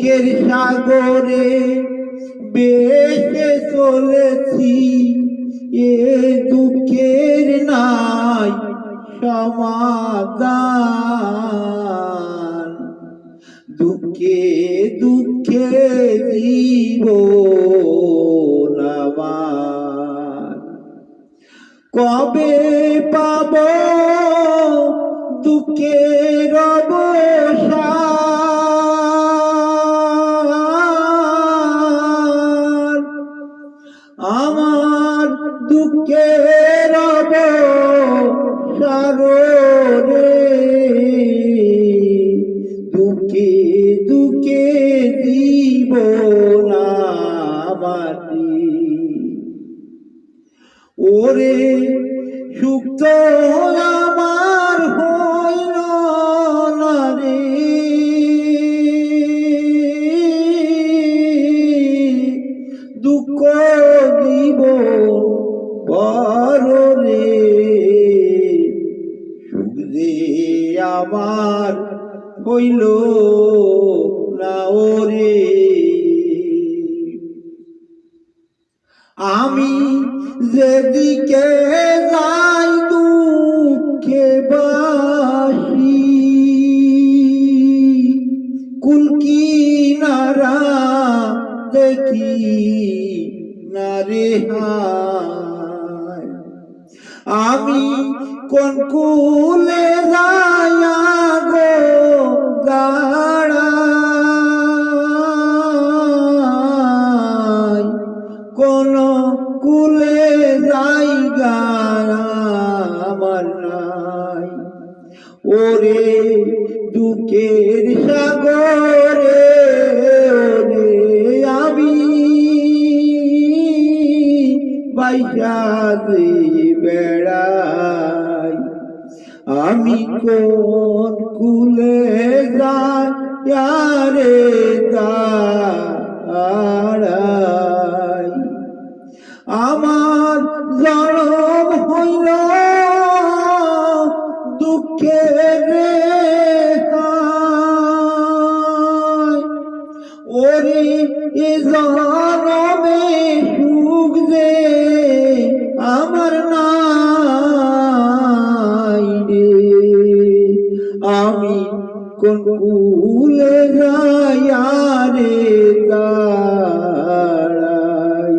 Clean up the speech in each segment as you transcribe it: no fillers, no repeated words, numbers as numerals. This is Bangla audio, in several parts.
দুঃখের সাগরে বেশে চলেছি, এ দুঃখের নাই সমাধান। দুঃখে দুঃখে জীবন আমার, কবে পাব দুঃখের অবসান। আমার দুঃখের অবসান রে, দুঃখে দুঃখে জীবন আমার। ওরে সুখ তো আমার হইল না রে, দুঃখ জীবন বড় রে। সুখ যে আমার হইল না ওরে, আমি যেদিকে যাই দুঃখে বাসি, কুল কিনারা দেখি না রে হায়। আমি কোন কুলে যাইয়া গো দাঁড়াই, কোন কুলে জায়গা আমার নাই। ওরে দুঃখের সাগরে ওরে আমি বাইসা যে বেড়াই, আমি কোন কুলে যাই রে দাঁড়াই। আমার জনম হইল দুঃখের রেখায়, ওরে এ জনমে সুখ যে আমার নাই রে। আমি কোন কুলে যাইয়া রে দাঁড়াই,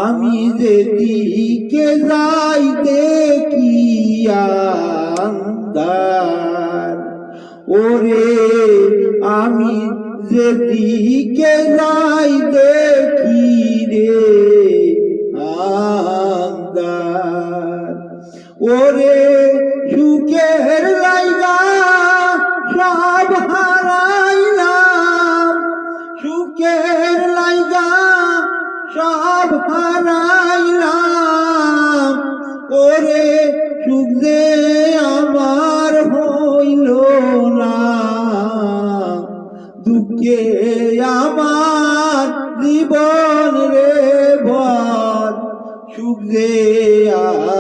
আমি যেদিকে যাই দেখি আন্ধার। ওরে আমি যেদিকে যাই দেখি রে আন্ধার। ওরে সুখের লাইগা সব হারাইলাম, সুখের লাইগা সব হারাইলাম। ওরে সুখ যে আমার হইল না, দুঃখে আমার জীবন রে ভর। সুখ যে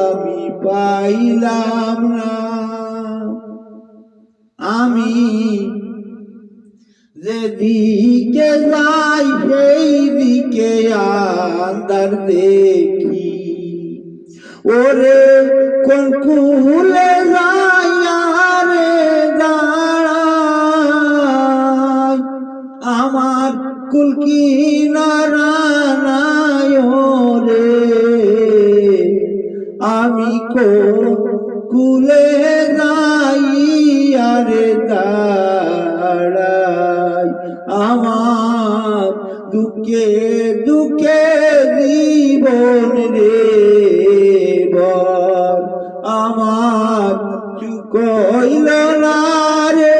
আমি পাইলাম না, আমি যেদিকে যাই সেই দিকে আন্ধার দেখি। ওরে কোন কুলে যাইয়া রে দাঁড়াই, আমার কুল কিনারা নাই রে। আমি কোন কুলে যাইয়া রে দাঁড়াই, আমার দুঃখে দুঃখে জীবন রে বর। আমার সুখ হইল না রে,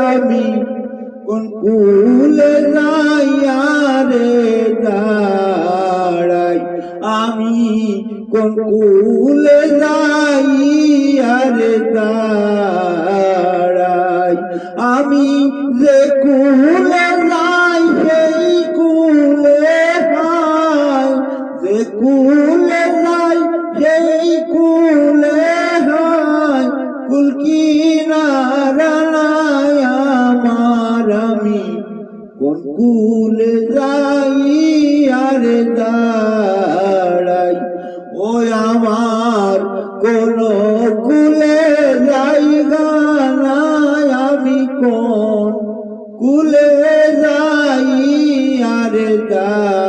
আমি কোন কুলে যাইয়া রে দাঁড়াই, আমি কোন কুলে যাইয়া রে দাঁড়াই। আমি যে কুলে যাই সেই কুলে হাই, যে কুলে যাই সেই কুলে হাই। কুল কিনারা কোন কুলে যাই আর দাঁড়াই, ওই আমার কোন কুলে জায়গা নাই, আমি কোন কুলে যাই আর দাঁড়াই।